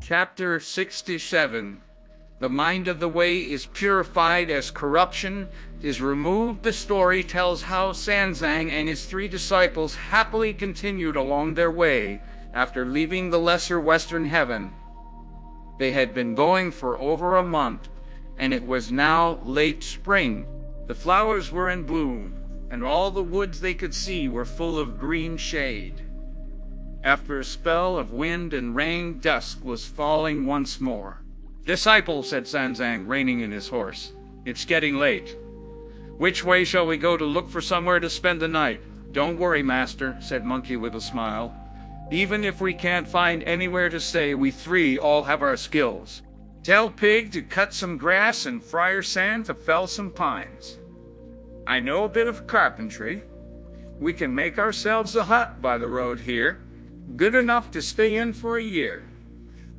Chapter 67. The mind of the way is purified as corruption is removed. The story tells how Sanzang and his 3 disciples happily continued along their way after leaving the lesser western heaven. They had been going for over a month, and it was now late spring. The flowers were in bloom, and all the woods they could see were full of green shade. After a spell of wind and rain, dusk was falling once more. "Disciple," said Sanzang, reining in his horse, "it's getting late. Which way shall we go to look for somewhere to spend the night?" "Don't worry, master," said Monkey with a smile. "Even if we can't find anywhere to stay, we 3 all have our skills. Tell Pig to cut some grass and Friar Sand to fell some pines. I know a bit of carpentry. We can make ourselves a hut by the road here, good enough to stay in for a year.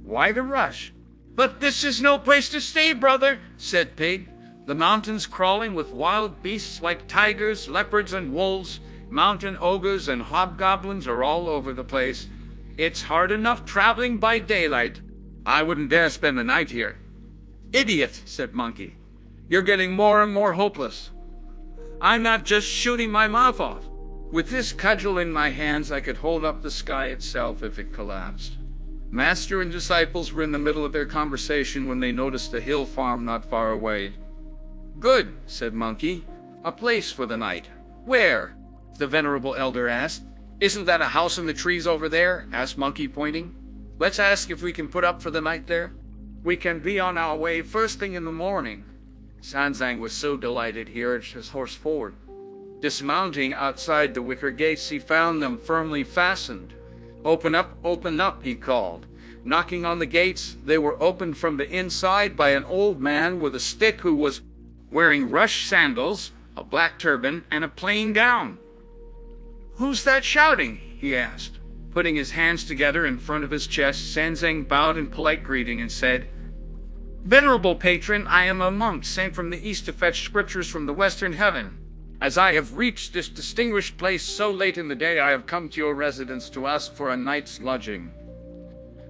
Why the rush?" "But this is no place to stay, brother," said Pig. "The mountains crawling with wild beasts like tigers, leopards, and wolves. Mountain ogres and hobgoblins are all over the place. It's hard enough traveling by daylight. I wouldn't dare spend the night here." "Idiot," said Monkey. "You're getting more and more hopeless. I'm not just shooting my mouth off. With this cudgel in my hands, I could hold up the sky itself if it collapsed." Master and disciples were in the middle of their conversation when they noticed a hill farm not far away. "Good," said Monkey. "A place for the night." "Where?" the venerable elder asked. "Isn't that a house in the trees over there?" asked Monkey, pointing. "Let's ask if we can put up for the night there. We can be on our way first thing in the morning." Sanzang was so delighted he urged his horse forward. Dismounting outside the wicker gates, he found them firmly fastened. Open up," he called. Knocking on the gates, they were opened from the inside by an old man with a stick who was wearing rush sandals, a black turban, and a plain gown. "Who's that shouting?" he asked. Putting his hands together in front of his chest, Sanzang bowed in polite greeting and said, "Venerable patron, I am a monk sent from the east to fetch scriptures from the western heaven. As I have reached this distinguished place so late in the day, I have come to your residence to ask for a night's lodging.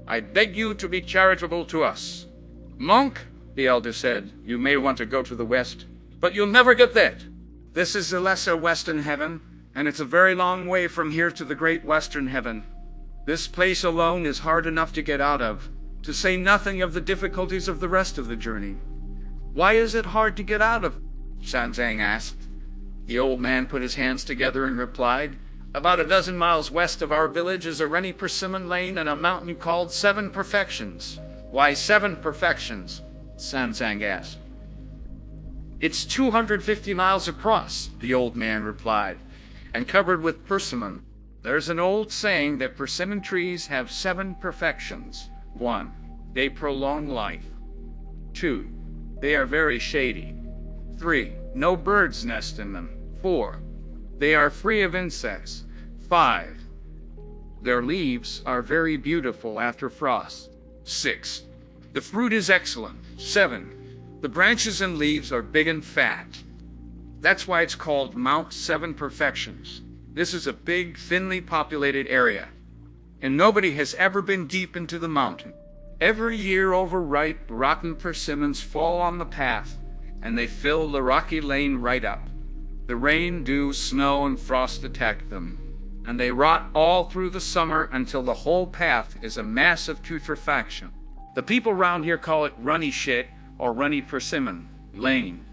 I beg you to be charitable to us." "Monk," the elder said, "you may want to go to the west, but you'll never get that. This is the lesser western heaven, and it's a very long way from here to the great western heaven. This place alone is hard enough to get out of, to say nothing of the difficulties of the rest of the journey." "Why is it hard to get out of?" Sanzang asked. The old man put his hands together and replied, "About a dozen miles west of our village is a rainy persimmon lane and a mountain called 7 Perfections." "Why 7 Perfections?" Sanzang asked. "It's 250 miles across," the old man replied, "and covered with persimmon. There's an old saying that persimmon trees have 7 perfections. 1. They prolong life. 2. They are very shady. 3. No birds nest in them. 4. They are free of insects. 5. Their leaves are very beautiful after frost. 6. The fruit is excellent. 7. The branches and leaves are big and fat. That's why it's called Mount 7 Perfections. This is a big, thinly populated area, and nobody has ever been deep into the mountain. Every year overripe, rotten persimmons fall on the path, and they fill the rocky lane right up. The rain, dew, snow, and frost attack them, and they rot all through the summer until the whole path is a mass of putrefaction. The people round here call it runny shit or runny persimmon lane.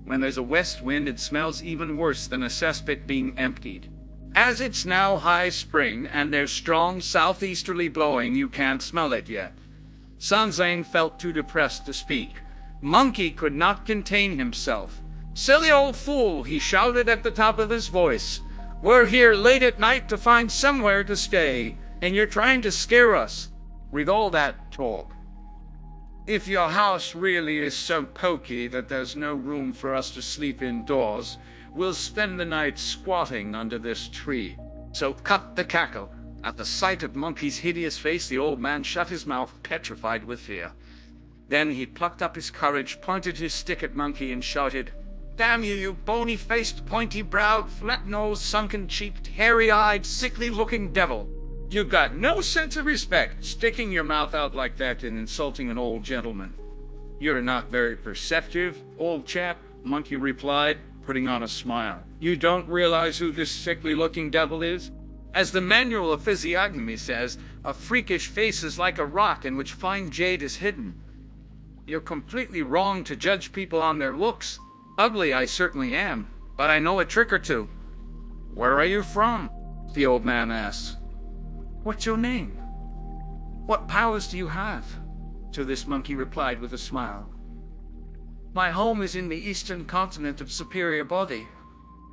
When there's a west wind, it smells even worse than a cesspit being emptied. As it's now high spring and there's strong southeasterly blowing, you can't smell it yet." Sanzang felt too depressed to speak. Monkey could not contain himself. "Silly old fool," he shouted at the top of his voice. "We're here late at night to find somewhere to stay, and you're trying to scare us with all that talk. If your house really is so poky that there's no room for us to sleep indoors, we'll spend the night squatting under this tree. So cut the cackle." At the sight of Monkey's hideous face, the old man shut his mouth, petrified with fear. Then he plucked up his courage, pointed his stick at Monkey, and shouted, "Damn you, you bony-faced, pointy-browed, flat-nosed, sunken-cheeked, hairy-eyed, sickly-looking devil! You've got no sense of respect, sticking your mouth out like that and insulting an old gentleman. You're not very perceptive, old chap, Monkey replied, putting on a smile. You don't realize who this sickly-looking devil is? As the manual of physiognomy says, a freakish face is like a rock in which fine jade is hidden. You're completely wrong to judge people on their looks. Ugly I certainly am, but I know a trick or two. Where are you from? The old man asked. What's your name? What powers do you have? To this Monkey replied with a smile. My home is in the eastern continent of superior body.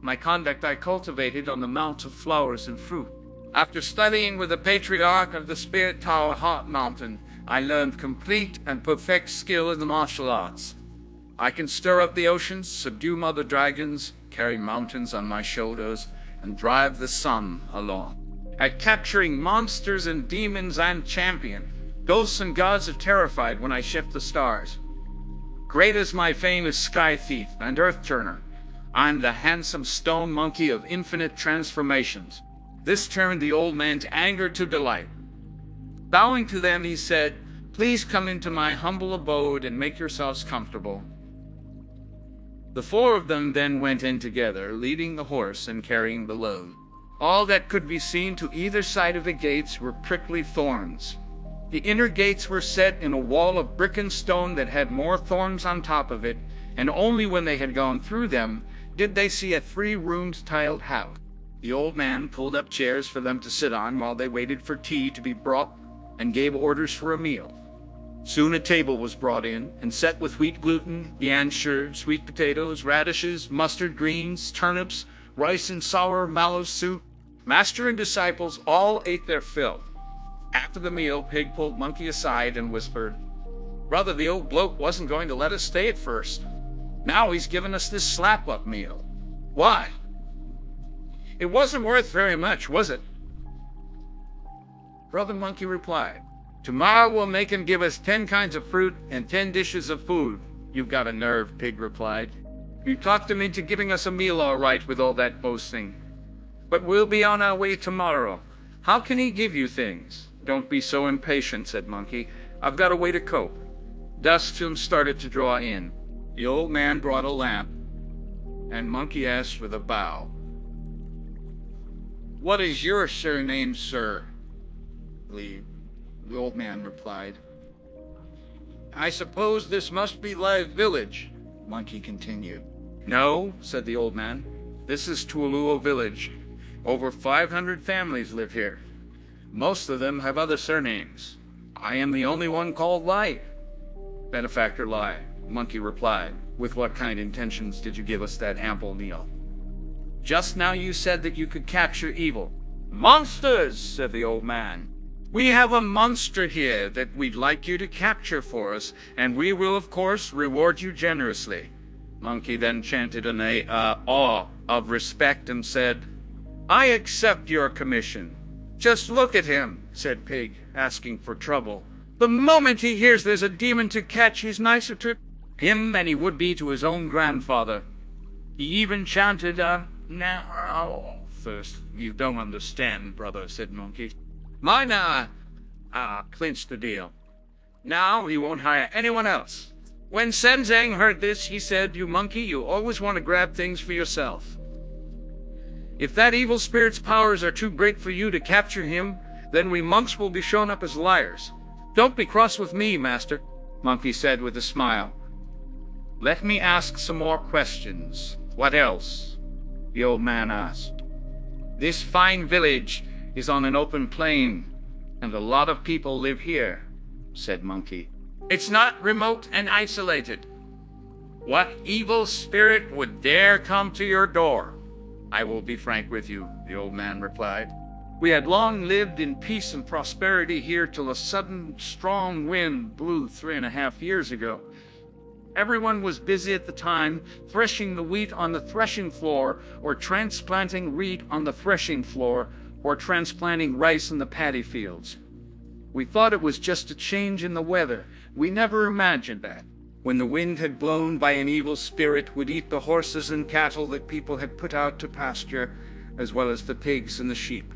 My conduct I cultivated on the Mount of Flowers and Fruit. After studying with the patriarch of the Spirit Tower Heart Mountain, I learned complete and perfect skill in the martial arts. I can stir up the oceans, subdue mother dragons, carry mountains on my shoulders, and drive the sun along. At capturing monsters and demons I'm champion. Ghosts and gods are terrified when I shift the stars. Great is my fame as Sky Thief and Earth Turner. I'm the handsome stone monkey of infinite transformations. This turned the old man's anger to delight. Bowing to them, he said, Please come into my humble abode and make yourselves comfortable. The four of them then went in together, leading the horse and carrying the load. All that could be seen to either side of the gates were prickly thorns. The inner gates were set in a wall of brick and stone that had more thorns on top of it, and only when they had gone through them did they see a 3-roomed tiled house. The old man pulled up chairs for them to sit on while they waited for tea to be brought and gave orders for a meal. Soon a table was brought in and set with wheat gluten, yanshur, sweet potatoes, radishes, mustard greens, turnips, rice and sour mallow soup. Master and disciples all ate their fill. After the meal, Pig pulled Monkey aside and whispered, Brother, the old bloke wasn't going to let us stay at first. Now he's given us this slap-up meal. Why? It wasn't worth very much, was it? Brother Monkey replied, Tomorrow we'll make him give us 10 kinds of fruit and 10 dishes of food. You've got a nerve, Pig replied. You talked him into giving us a meal all right with all that boasting. But we'll be on our way tomorrow. How can he give you things? Don't be so impatient, said Monkey. I've got a way to cope. Dusk soon started to draw in. The old man brought a lamp, and Monkey asked with a bow, What is your surname, sir? The old man replied. I suppose this must be Live Village, Monkey continued. No, said the old man. This is Tuoluo Village. Over 500 families live here. Most of them have other surnames. I am the only one called Lai. Benefactor Lai, Monkey replied. With what kind intentions did you give us that ample meal? Just now you said that you could capture evil. Monsters, said the old man. We have a monster here that we'd like you to capture for us, and we will, of course, reward you generously. Monkey then chanted an awe of respect and said, I accept your commission. Just look at him, said Pig, asking for trouble. The moment he hears there's a demon to catch, he's nicer to him than he would be to his own grandfather. He even chanted, now, first, you don't understand, brother, said Monkey. Mine, clinched the deal. Now he won't hire anyone else. When Senzang heard this, he said, You monkey, you always want to grab things for yourself. If that evil spirit's powers are too great for you to capture him, then we monks will be shown up as liars. Don't be cross with me, master, Monkey said with a smile. Let me ask some more questions. What else? The old man asked. This fine village is on an open plain, and a lot of people live here, said Monkey. It's not remote and isolated. What evil spirit would dare come to your door? I will be frank with you, the old man replied. We had long lived in peace and prosperity here till a sudden strong wind blew 3.5 years ago. Everyone was busy at the time, threshing the wheat on the threshing floor, or transplanting wheat on the threshing floor, or transplanting rice in the paddy fields. We thought it was just a change in the weather. We never imagined that, when the wind had blown by an evil spirit, would eat the horses and cattle that people had put out to pasture, as well as the pigs and the sheep.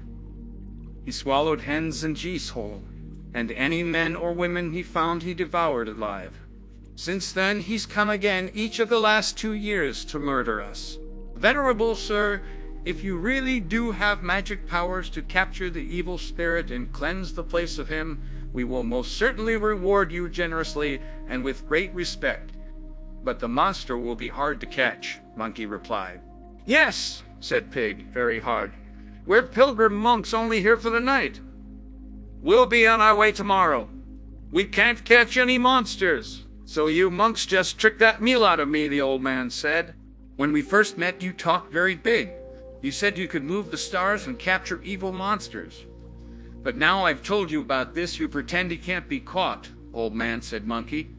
He swallowed hens and geese whole, and any men or women he found he devoured alive. Since then he's come again each of the last 2 years to murder us. Venerable sir, if you really do have magic powers to capture the evil spirit and cleanse the place of him, we will most certainly reward you generously and with great respect. But the monster will be hard to catch, Monkey replied. Yes, said Pig, very hard. We're pilgrim monks only here for the night. We'll be on our way tomorrow. We can't catch any monsters. So you monks just tricked that meal out of me, the old man said. When we first met, you talked very big. You said you could move the stars and capture evil monsters. But now I've told you about this, you pretend he can't be caught, old man, said Monkey.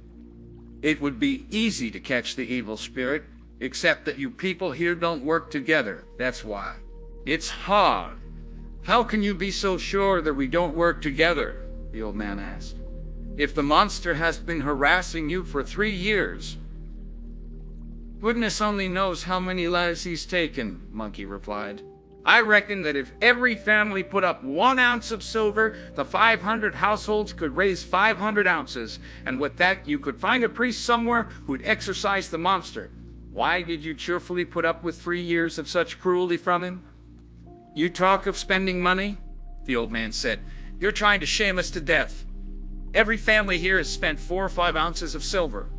It would be easy to catch the evil spirit, except that you people here don't work together, that's why. It's hard. How can you be so sure that we don't work together? The old man asked. If the monster has been harassing you for 3 years. Goodness only knows how many lives he's taken, Monkey replied. I reckon that if every family put up 1 ounce of silver, the 500 households could raise 500 ounces, and with that you could find a priest somewhere who'd exorcise the monster. Why did you cheerfully put up with 3 years of such cruelty from him? You talk of spending money, the old man said. You're trying to shame us to death. Every family here has spent 4 or 5 ounces of silver.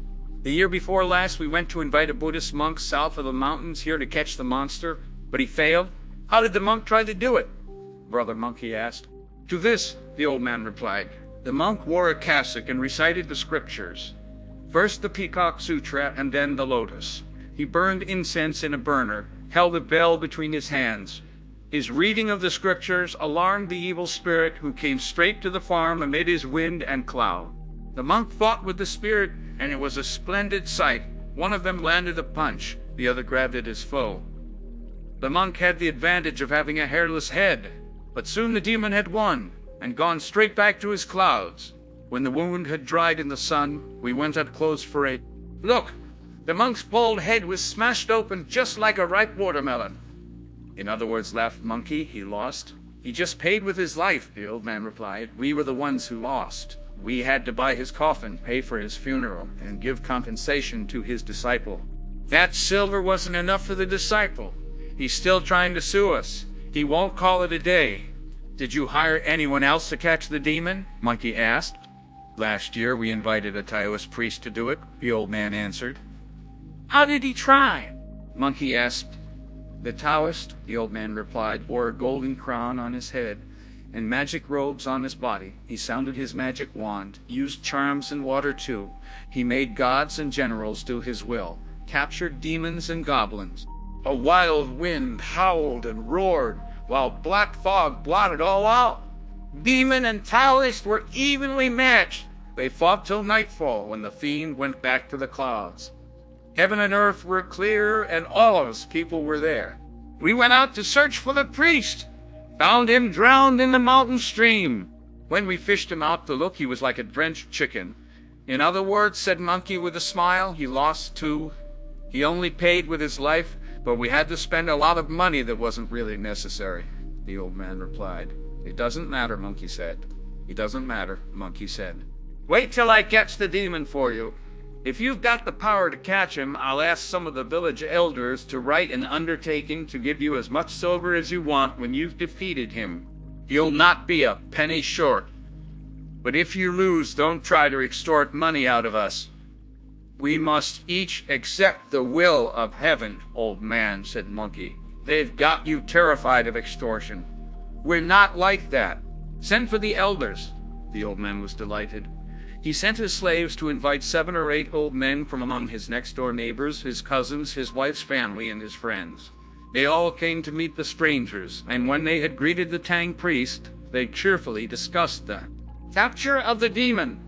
The year before last, we went to invite a Buddhist monk south of the mountains here to catch the monster, but he failed. How did the monk try to do it? Brother Monkey asked. To this, the old man replied. The monk wore a cassock and recited the scriptures. First the Peacock Sutra and then the Lotus. He burned incense in a burner, held a bell between his hands. His reading of the scriptures alarmed the evil spirit, who came straight to the farm amid his wind and cloud. The monk fought with the spirit, and it was a splendid sight. One of them landed a punch, the other grabbed at his foe. The monk had the advantage of having a hairless head, but soon the demon had won, and gone straight back to his clouds. When the wound had dried in the sun, we went up close for a look. The monk's bald head was smashed open just like a ripe watermelon. In other words, laughed Monkey, he lost. He just paid with his life, the old man replied. We were the ones who lost. We had to buy his coffin, pay for his funeral, and give compensation to his disciple. That silver wasn't enough for the disciple. He's still trying to sue us. He won't call it a day. Did you hire anyone else to catch the demon? Monkey asked. Last year we invited a Taoist priest to do it, the old man answered. How did he try? Monkey asked. The Taoist, the old man replied, wore a golden crown on his head and magic robes on his body. He sounded his magic wand, used charms and water too. He made gods and generals do his will, captured demons and goblins. A wild wind howled and roared, while black fog blotted all out. Demon and Taoist were evenly matched. They fought till nightfall, when the fiend went back to the clouds. Heaven and earth were clear, and all of us people were there. We went out to search for the priest. Found him drowned in the mountain stream. When we fished him out to look, he was like a drenched chicken. In other words, said Monkey with a smile, he lost too. He only paid with his life, but we had to spend a lot of money that wasn't really necessary, the old man replied. It doesn't matter, Monkey said. It doesn't matter, Monkey said. Wait till I catch the demon for you. If you've got the power to catch him, I'll ask some of the village elders to write an undertaking to give you as much silver as you want when you've defeated him. You'll not be a penny short. But if you lose, don't try to extort money out of us. We must each accept the will of heaven, old man, said Monkey. They've got you terrified of extortion. We're not like that. Send for the elders. The old man was delighted. He sent his slaves to invite 7 or 8 old men from among his next-door neighbors, his cousins, his wife's family, and his friends. They all came to meet the strangers, and when they had greeted the Tang priest, they cheerfully discussed the capture of the demon.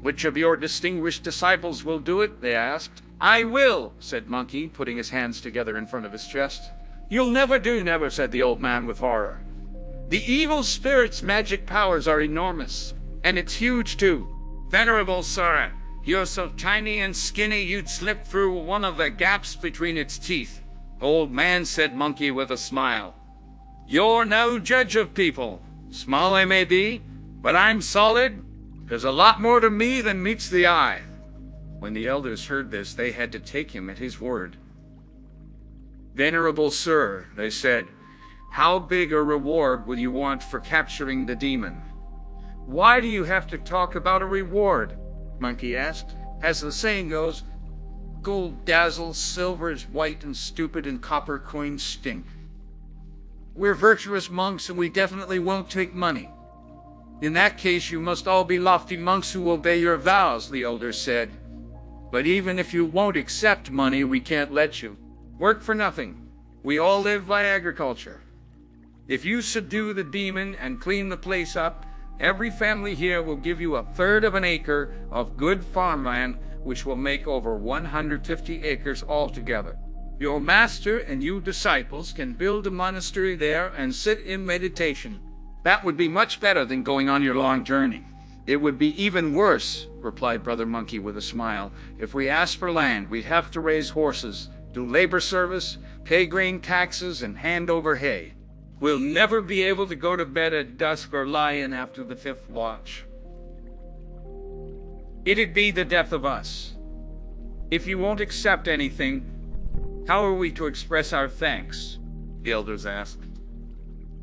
Which of your distinguished disciples will do it? They asked. I will, said Monkey, putting his hands together in front of his chest. You'll never do, never, said the old man with horror. The evil spirit's magic powers are enormous, and it's huge too. Venerable sir, you're so tiny and skinny you'd slip through one of the gaps between its teeth. Old man, said Monkey with a smile. You're no judge of people. Small I may be, but I'm solid. There's a lot more to me than meets the eye." When the elders heard this, they had to take him at his word. "Venerable sir," they said, "how big a reward will you want for capturing the demon?" "Why do you have to talk about a reward?" Monkey asked. "As the saying goes, gold dazzles, silver is white and stupid, and copper coins stink. We're virtuous monks, and we definitely won't take money." "In that case, you must all be lofty monks who obey your vows," the elders said. "But even if you won't accept money, we can't let you work for nothing. We all live by agriculture. If you subdue the demon and clean the place up, every family here will give you 1/3 of an acre of good farmland, which will make over 150 acres altogether. Your master and you disciples can build a monastery there and sit in meditation." "That would be much better than going on your long journey." "It would be even worse," replied Brother Monkey with a smile. "If we asked for land, we'd have to raise horses, do labor service, pay grain taxes, and hand over hay. We'll never be able to go to bed at dusk or lie in after the 5th watch. It'd be the death of us. If you won't accept anything, how are we to express our thanks?" the elders asked.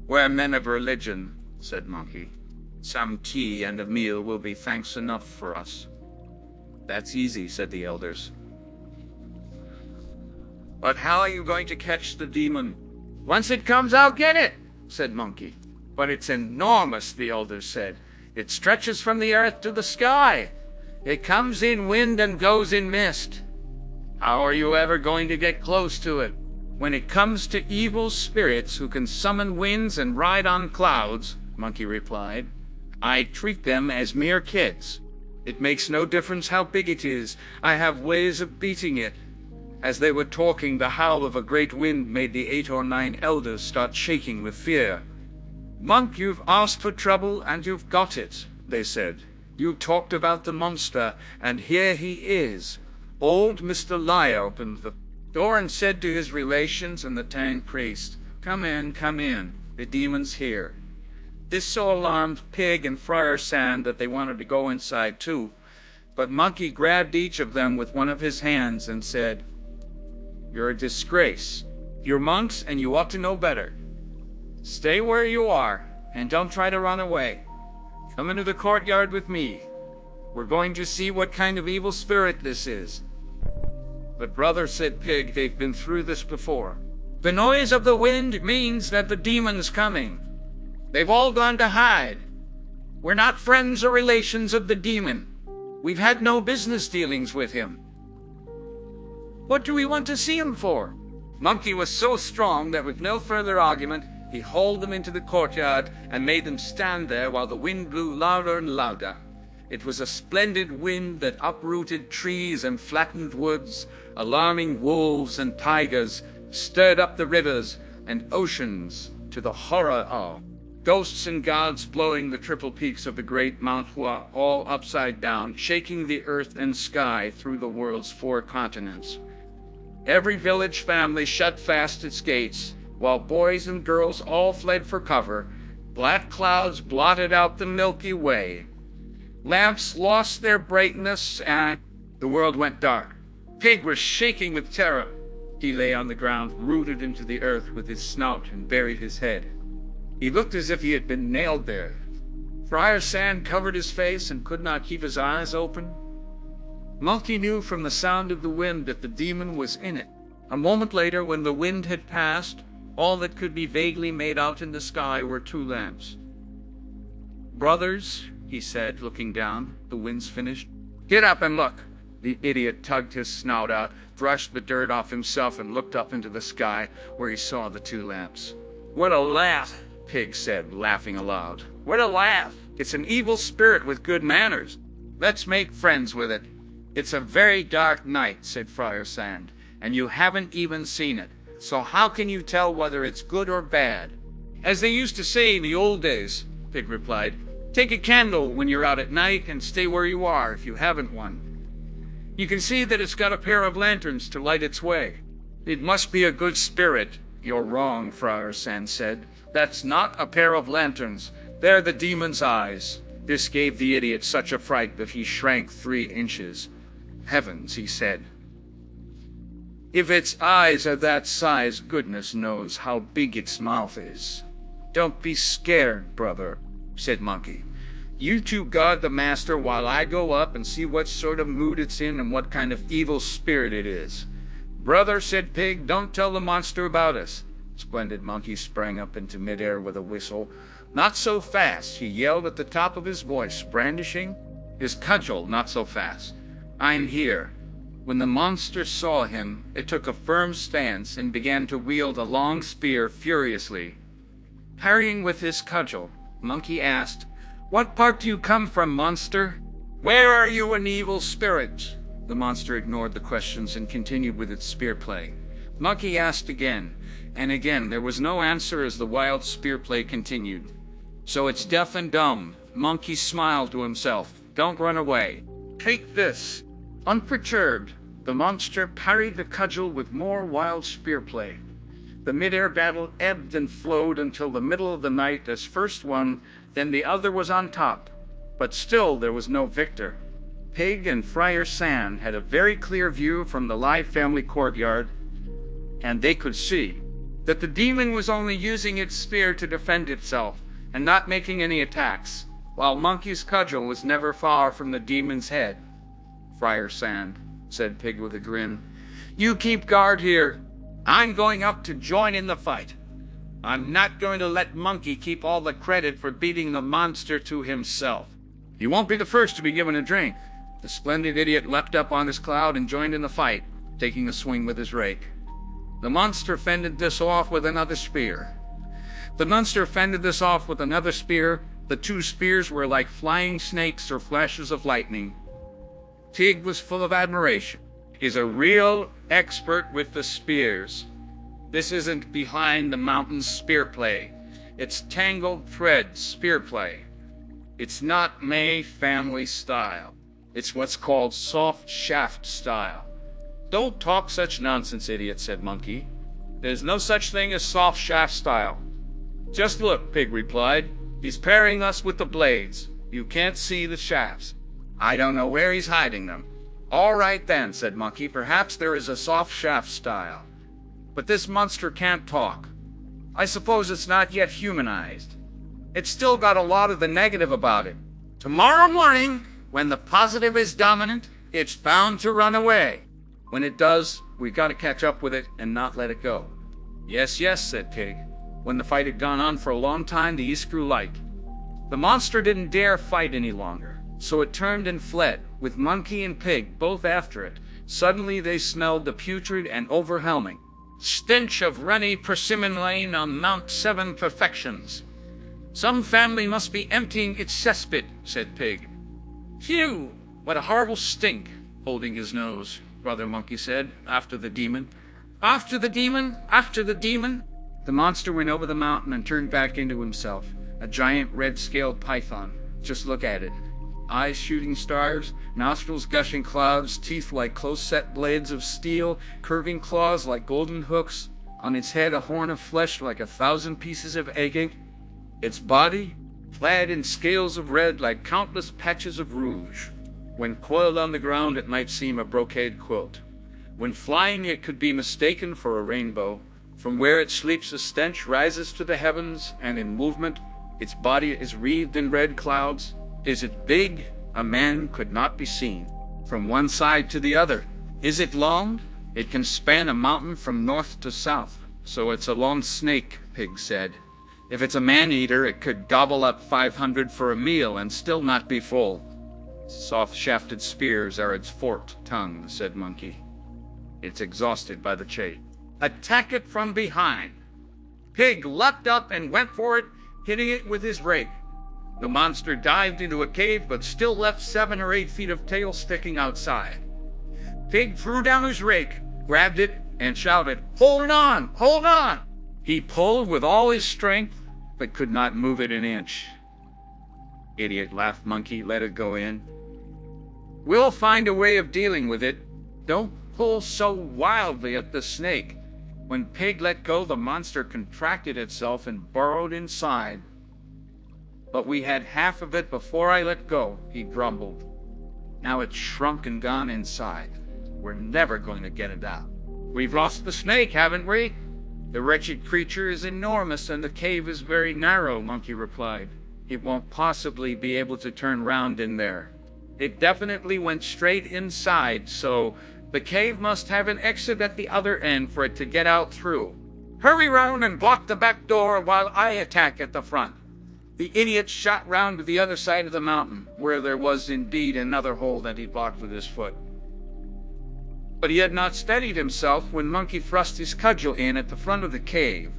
"We're men of religion," said Monkey. "Some tea and a meal will be thanks enough for us." "That's easy," said the elders. "But how are you going to catch the demon?" "Once it comes, I'll get it," said Monkey. "But it's enormous," the elders said. "It stretches from the earth to the sky. It comes in wind and goes in mist. How are you ever going to get close to it?" "When it comes to evil spirits who can summon winds and ride on clouds," Monkey replied, "I treat them as mere kids. It makes no difference how big it is. I have ways of beating it." As they were talking, the howl of a great wind made the 8 or 9 elders start shaking with fear. "Monk, you've asked for trouble, and you've got it," they said. "You talked about the monster, and here he is." Old Mr. Lie opened the door and said to his relations and the Tang priest, come in, the demon's here." This so alarmed Pig and Friar Sand that they wanted to go inside too, but Monkey grabbed each of them with one of his hands and said, "You're a disgrace. You're monks, and you ought to know better. Stay where you are, and don't try to run away. Come into the courtyard with me. We're going to see what kind of evil spirit this is." "But brother," said Pig, "they've been through this before. The noise of the wind means that the demon's coming. They've all gone to hide. We're not friends or relations of the demon. We've had no business dealings with him. What do we want to see him for?" Monkey was so strong that with no further argument, he hauled them into the courtyard and made them stand there while the wind blew louder and louder. It was a splendid wind that uprooted trees and flattened woods, alarming wolves and tigers, stirred up the rivers and oceans to the horror of ghosts and gods, blowing the triple peaks of the great Mount Hua all upside down, shaking the earth and sky through the world's 4 continents. Every village family shut fast its gates, while boys and girls all fled for cover. Black clouds blotted out the Milky Way. Lamps lost their brightness, and the world went dark. Pig was shaking with terror. He lay on the ground, rooted into the earth with his snout, and buried his head. He looked as if he had been nailed there. Friar Sand covered his face and could not keep his eyes open. Monkey knew from the sound of the wind that the demon was in it. A moment later, when the wind had passed, all that could be vaguely made out in the sky were 2 lamps. "Brothers," he said, looking down, "the wind's finished. Get up and look." The idiot tugged his snout out, brushed the dirt off himself, and looked up into the sky, where he saw the 2 lamps. "What a laugh," Pig said, laughing aloud. "What a laugh! It's an evil spirit with good manners. Let's make friends with it." "It's a very dark night," said Friar Sand, "and you haven't even seen it. So how can you tell whether it's good or bad?" "As they used to say in the old days," Pig replied, "take a candle when you're out at night and stay where you are if you haven't one. You can see that it's got a pair of lanterns to light its way. It must be a good spirit." "You're wrong," Friar Sand said. "That's not a pair of lanterns. They're the demon's eyes. This gave the idiot such a fright that he shrank 3 inches. Heavens, he said. If its eyes are that size, goodness knows how big its mouth is. Don't be scared, brother, said Monkey. You two guard the master while I go up and see what sort of mood it's in and what kind of evil spirit it is. Brother, said Pig, don't tell the monster about us. Splendid Monkey sprang up into midair with a whistle. Not so fast, he yelled at the top of his voice, brandishing his cudgel. Not so fast. I'm here. When the monster saw him, it took a firm stance and began to wield a long spear furiously. Parrying with his cudgel, Monkey asked, What part do you come from, monster? Where are you, an evil spirit? The monster ignored the questions and continued with its spear play. Monkey asked again, and again there was no answer as the wild spear play continued. So it's deaf and dumb. Monkey smiled to himself. Don't run away. Take this. Unperturbed, the monster parried the cudgel with more wild spear play. The mid-air battle ebbed and flowed until the middle of the night as first one, then the other was on top. But still there was no victor. Pig and Friar San had a very clear view from the live family courtyard, and they could see that the demon was only using its spear to defend itself and not making any attacks, while Monkey's cudgel was never far from the demon's head. Friar San, said Pig with a grin, you keep guard here. I'm going up to join in the fight. I'm not going to let Monkey keep all the credit for beating the monster to himself. You won't be the first to be given a drink. The splendid idiot leapt up on his cloud and joined in the fight, taking a swing with his rake. The monster fended this off with another spear. The monster fended this off with another spear. The 2 spears were like flying snakes or flashes of lightning. Pig was full of admiration. He's a real expert with the spears. This isn't behind the mountains spear play. It's tangled thread spear play. It's not May family style. It's what's called soft shaft style. Don't talk such nonsense, idiot, said Monkey. There's no such thing as soft shaft style. Just look, Pig replied. He's parrying us with the blades. You can't see the shafts. I don't know where he's hiding them. All right then, said Monkey. Perhaps there is a soft shaft style. But this monster can't talk. I suppose it's not yet humanized. It's still got a lot of the negative about it. Tomorrow morning, when the positive is dominant, it's bound to run away. When it does, we gotta catch up with it and not let it go. Yes, yes, said Pig. When the fight had gone on for a long time, the east grew light. The monster didn't dare fight any longer, so it turned and fled, with Monkey and Pig both after it. Suddenly they smelled the putrid and overwhelming stench of runny persimmon lane on Mount 7 Perfections. Some family must be emptying its cesspit, said Pig. Phew, what a horrible stink, holding his nose, Brother Monkey said, after the demon. After the demon? After the demon? The monster went over the mountain and turned back into himself, a giant red-scaled python. Just look at it. Eyes shooting stars, nostrils gushing clouds, teeth like close-set blades of steel, curving claws like golden hooks, on its head a horn of flesh like 1,000 pieces of agate, its body clad in scales of red like countless patches of rouge. When coiled on the ground it might seem a brocade quilt. When flying it could be mistaken for a rainbow. From where it sleeps the stench rises to the heavens, and in movement its body is wreathed in red clouds. Is it big? A man could not be seen. From one side to the other. Is it long? It can span a mountain from north to south. So it's a long snake, Pig said. If it's a man-eater, it could gobble up 500 for a meal and still not be full. Soft-shafted spears are its forked tongue, said Monkey. It's exhausted by the chase. Attack it from behind. Pig leapt up and went for it, hitting it with his rake. The monster dived into a cave, but still left 7 or 8 feet of tail sticking outside. Pig threw down his rake, grabbed it, and shouted, "Hold on! Hold on!" He pulled with all his strength, but could not move it an inch. Idiot, laughed Monkey. Let it go in. We'll find a way of dealing with it. Don't pull so wildly at the snake. When Pig let go, the monster contracted itself and burrowed inside. But we had half of it before I let go, he grumbled. Now it's shrunk and gone inside. We're never going to get it out. We've lost the snake, haven't we? The wretched creature is enormous and the cave is very narrow, Monkey replied. It won't possibly be able to turn round in there. It definitely went straight inside, so the cave must have an exit at the other end for it to get out through. Hurry round and block the back door while I attack at the front. The idiot shot round to the other side of the mountain, where there was indeed another hole that he blocked with his foot. But he had not steadied himself when Monkey thrust his cudgel in at the front of the cave,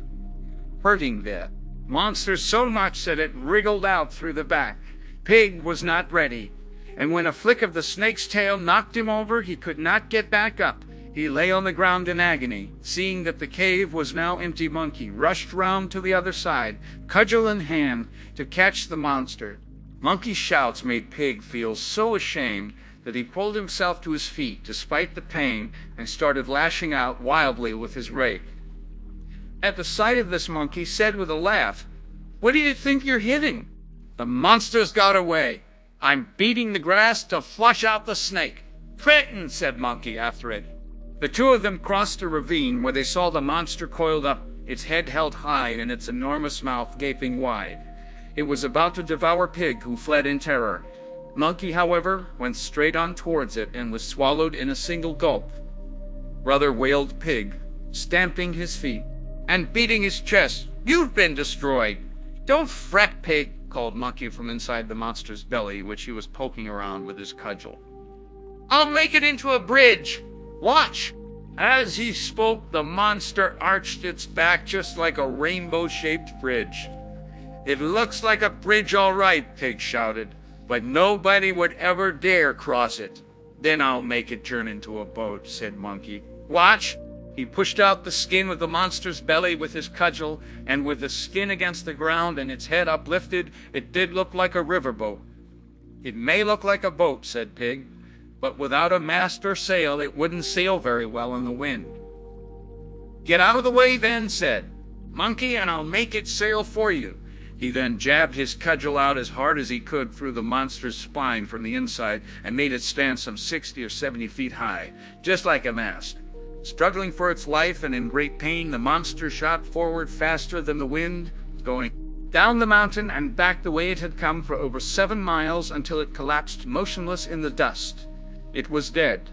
hurting the monster so much that it wriggled out through the back. Pig was not ready, and when a flick of the snake's tail knocked him over, he could not get back up. He lay on the ground in agony. Seeing that the cave was now empty, Monkey rushed round to the other side, cudgel in hand, to catch the monster. Monkey's shouts made Pig feel so ashamed that he pulled himself to his feet despite the pain and started lashing out wildly with his rake. At the sight of this, Monkey said with a laugh, "What do you think you're hitting?" "The monster's got away. I'm beating the grass to flush out the snake." "Frightened," said Monkey after it. The two of them crossed a ravine where they saw the monster coiled up, its head held high and its enormous mouth gaping wide. It was about to devour Pig, who fled in terror. Monkey, however, went straight on towards it and was swallowed in a single gulp. "Brother," wailed Pig, stamping his feet and beating his chest, "you've been destroyed." "Don't fret, Pig," called Monkey from inside the monster's belly, which he was poking around with his cudgel. "I'll make it into a bridge. Watch." As he spoke, the monster arched its back just like a rainbow-shaped bridge. "It looks like a bridge all right," Pig shouted, "but nobody would ever dare cross it." "Then I'll make it turn into a boat," said Monkey. "Watch." He pushed out the skin of the monster's belly with his cudgel, and with the skin against the ground and its head uplifted, it did look like a riverboat. "It may look like a boat," said Pig, "but without a mast or sail it wouldn't sail very well in the wind." "Get out of the way then," said Monkey, "and I'll make it sail for you." He then jabbed his cudgel out as hard as he could through the monster's spine from the inside and made it stand some 60 or 70 feet high, just like a mast. Struggling for its life and in great pain, the monster shot forward faster than the wind, going down the mountain and back the way it had come for over 7 miles until it collapsed motionless in the dust. It was dead.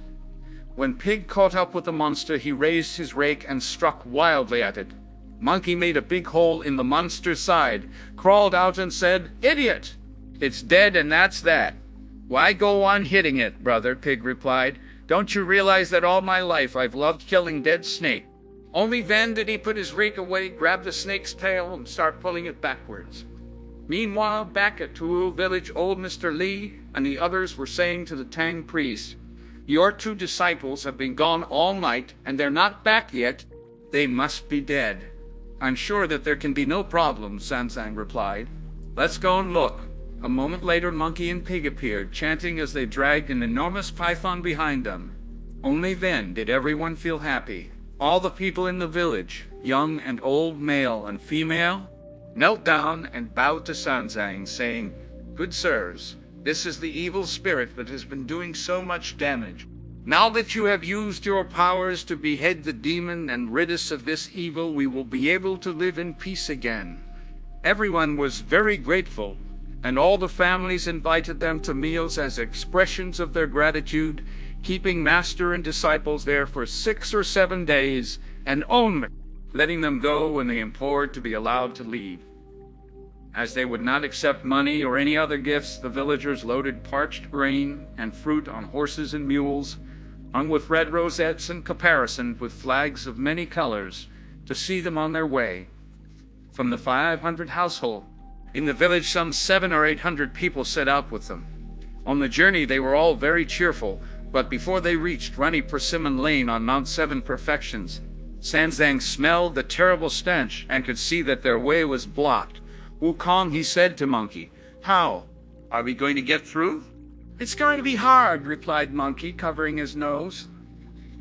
When Pig caught up with the monster, he raised his rake and struck wildly at it. Monkey made a big hole in the monster's side, crawled out and said, "Idiot! It's dead and that's that." "Why go on hitting it, brother?" Pig replied. "Don't you realize that all my life I've loved killing dead snake?" Only then did he put his rake away, grab the snake's tail, and start pulling it backwards. Meanwhile, back at Tuul village, old Mr. Lee and the others were saying to the Tang priest, "Your 2 disciples have been gone all night, and they're not back yet. They must be dead." "I'm sure that there can be no problem," Sanzang replied. "Let's go and look." A moment later, Monkey and Pig appeared, chanting as they dragged an enormous python behind them. Only then did everyone feel happy. All the people in the village, young and old, male and female, knelt down and bowed to Sanzang, saying, "Good sirs, this is the evil spirit that has been doing so much damage. Now that you have used your powers to behead the demon and rid us of this evil, we will be able to live in peace again." Everyone was very grateful, and all the families invited them to meals as expressions of their gratitude, keeping master and disciples there for 6 or 7 days, and only letting them go when they implored to be allowed to leave. As they would not accept money or any other gifts, the villagers loaded parched grain and fruit on horses and mules, hung with red rosettes and caparisoned with flags of many colors, to see them on their way. From the 500 households in the village, some 700 or 800 people set out with them. On the journey they were all very cheerful, but before they reached Runny Persimmon Lane on Mount Seven Perfections, Sanzang smelled the terrible stench and could see that their way was blocked. "Wukong," he said to Monkey, "how? Are we going to get through?" "It's going to be hard," replied Monkey, covering his nose.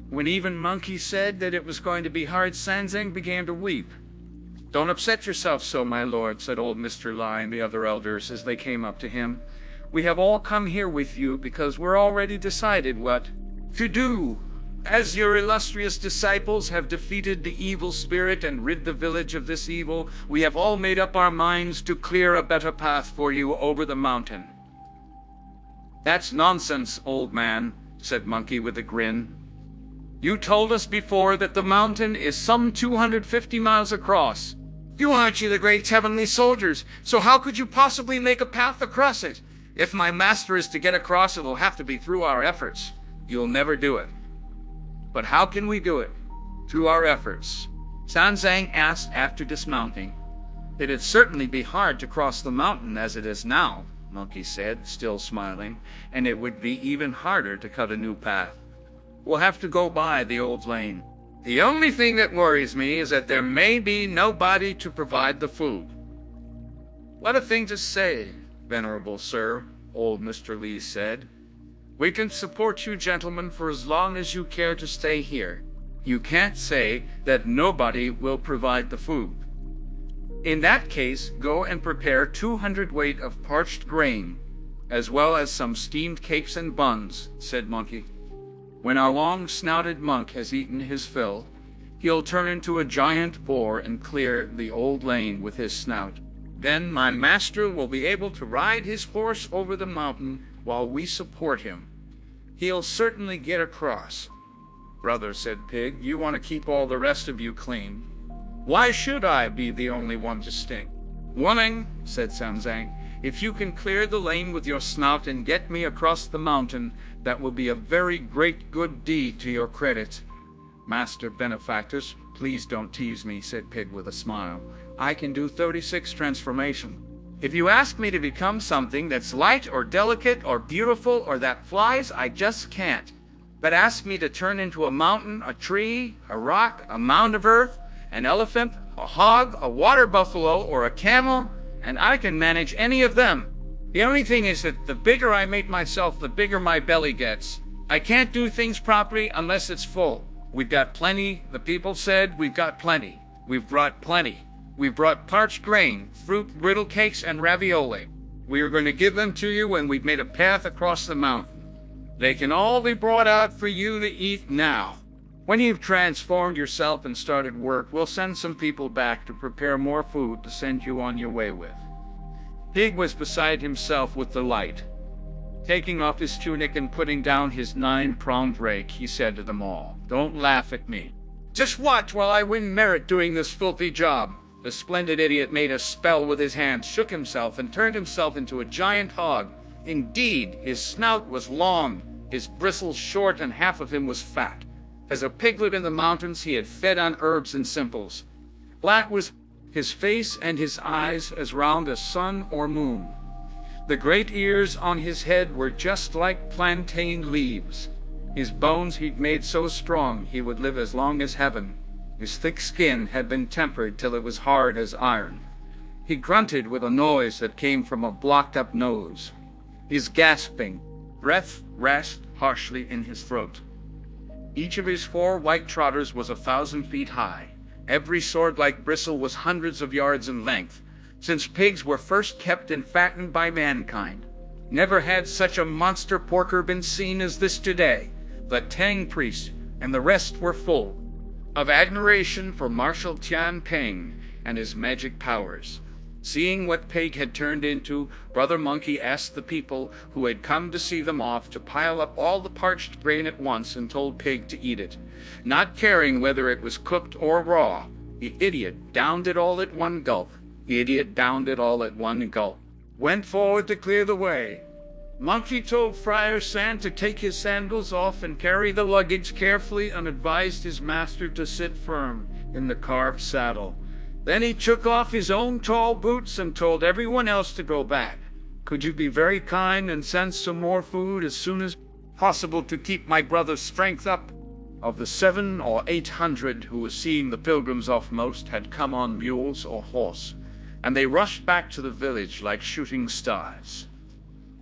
When even Monkey said that it was going to be hard, Sanzang began to weep. "Don't upset yourself so, my lord," said old Mr. Lie and the other elders as they came up to him. "We have all come here with you because we're already decided what to do. As your illustrious disciples have defeated the evil spirit and rid the village of this evil, we have all made up our minds to clear a better path for you over the mountain." "That's nonsense, old man," said Monkey with a grin. "You told us before that the mountain is some 250 miles across. You aren't the great heavenly soldiers, so how could you possibly make a path across it? If my master is to get across, it'll have to be through our efforts. You'll never do it." "But how can we do it?" "Through our efforts," Sanzang asked after dismounting. "It'd certainly be hard to cross the mountain as it is now," Monkey said, still smiling, "and it would be even harder to cut a new path. We'll have to go by the old lane. The only thing that worries me is that there may be nobody to provide the food." "What a thing to say, venerable sir," old Mr. Lee said. "We can support you gentlemen for as long as you care to stay here. You can't say that nobody will provide the food." "In that case, go and prepare 200 weight of parched grain, as well as some steamed cakes and buns," said Monkey. "When our long-snouted monk has eaten his fill, he'll turn into a giant boar and clear the old lane with his snout. Then my master will be able to ride his horse over the mountain while we support him. He'll certainly get across." "Brother," said Pig, "you want to keep all the rest of you clean. Why should I be the only one to stink?" "Woman," said Sanzang, "if you can clear the lane with your snout and get me across the mountain, that will be a very great good deed to your credit." "Master benefactors, please don't tease me," said Pig with a smile. "I can do 36 transformation. If you ask me to become something that's light or delicate or beautiful or that flies, I just can't. But ask me to turn into a mountain, a tree, a rock, a mound of earth, an elephant, a hog, a water buffalo, or a camel, and I can manage any of them. The only thing is that the bigger I make myself, the bigger my belly gets. I can't do things properly unless it's full. We've got plenty, the people said. We've got plenty. We've brought plenty. We've brought parched grain, fruit, griddle cakes, and ravioli. We are going to give them to you when we've made a path across the mountain. They can all be brought out for you to eat now. When you've transformed yourself and started work, we'll send some people back to prepare more food to send you on your way with." Pig was beside himself with delight. Taking off his tunic and putting down his 9-pronged rake, he said to them all, "Don't laugh at me. Just watch while I win merit doing this filthy job." The splendid idiot made a spell with his hands, shook himself, and turned himself into a giant hog. Indeed, his snout was long, his bristles short, and half of him was fat. As a piglet in the mountains, he had fed on herbs and simples. Black was his face and his eyes as round as sun or moon. The great ears on his head were just like plantain leaves. His bones he'd made so strong he would live as long as heaven. His thick skin had been tempered till it was hard as iron. He grunted with a noise that came from a blocked-up nose. His gasping breath rasped harshly in his throat. Each of his 4 white trotters was 1,000 feet high. Every sword-like bristle was hundreds of yards in length. Since pigs were first kept and fattened by mankind, never had such a monster porker been seen as this today. The Tang priest and the rest were full of admiration for Marshal Tian Peng and his magic powers. Seeing what Pig had turned into, Brother Monkey asked the people who had come to see them off to pile up all the parched grain at once and told Pig to eat it, not caring whether it was cooked or raw. The idiot downed it all at one gulp. The idiot downed it all at one gulp. Went forward to clear the way. Monkey told Friar San to take his sandals off and carry the luggage carefully, and advised his master to sit firm in the carved saddle. Then he took off his own tall boots and told everyone else to go back. Could you be very kind and send some more food as soon as possible to keep my brother's strength up? Of the 700 or 800 who were seeing the pilgrims off, most had come on mules or horse, and they rushed back to the village like shooting stars.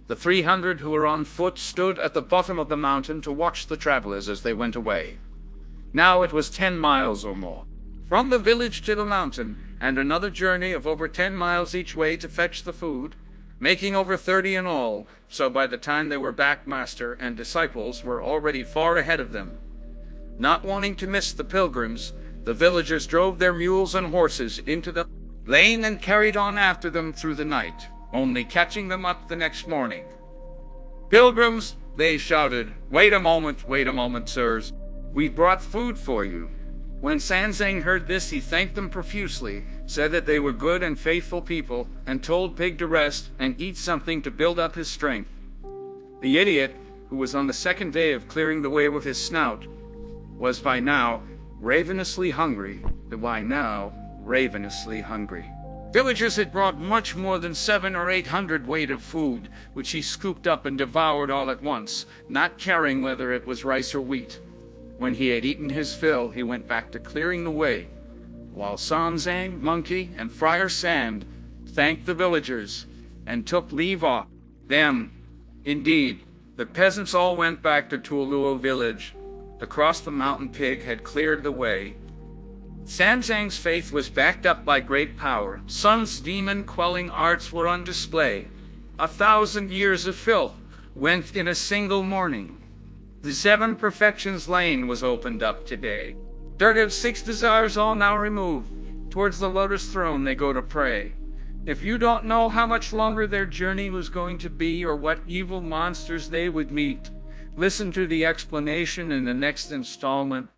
The 300 who were on foot stood at the bottom of the mountain to watch the travelers as they went away. Now it was 10 miles or more From the village to the mountain, and another journey of over 10 miles each way to fetch the food, making over 30 in all, so by the time they were back, master and disciples were already far ahead of them. Not wanting to miss the pilgrims, the villagers drove their mules and horses into the lane and carried on after them through the night, only catching them up the next morning. "Pilgrims," they shouted, wait a moment, sirs. "We've brought food for you." When Sanzang heard this, he thanked them profusely, said that they were good and faithful people, and told Pig to rest and eat something to build up his strength. The idiot, who was on the second day of clearing the way with his snout, was by now ravenously hungry. Villagers had brought much more than 700 or 800 weight of food, which he scooped up and devoured all at once, not caring whether it was rice or wheat. When he had eaten his fill, he went back to clearing the way, while Sanzang, Monkey, and Friar Sand thanked the villagers and took leave of them. Indeed, the peasants all went back to Tuoluo village. Across the mountain, Pig had cleared the way. Sanzang's faith was backed up by great power. Sun's demon-quelling arts were on display. 1,000 years of filth went in a single morning. The 7 perfections lane was opened up today. Dirt of 6 desires all now removed. Towards the lotus throne they go to pray. If you don't know how much longer their journey was going to be or what evil monsters they would meet, listen to the explanation in the next installment.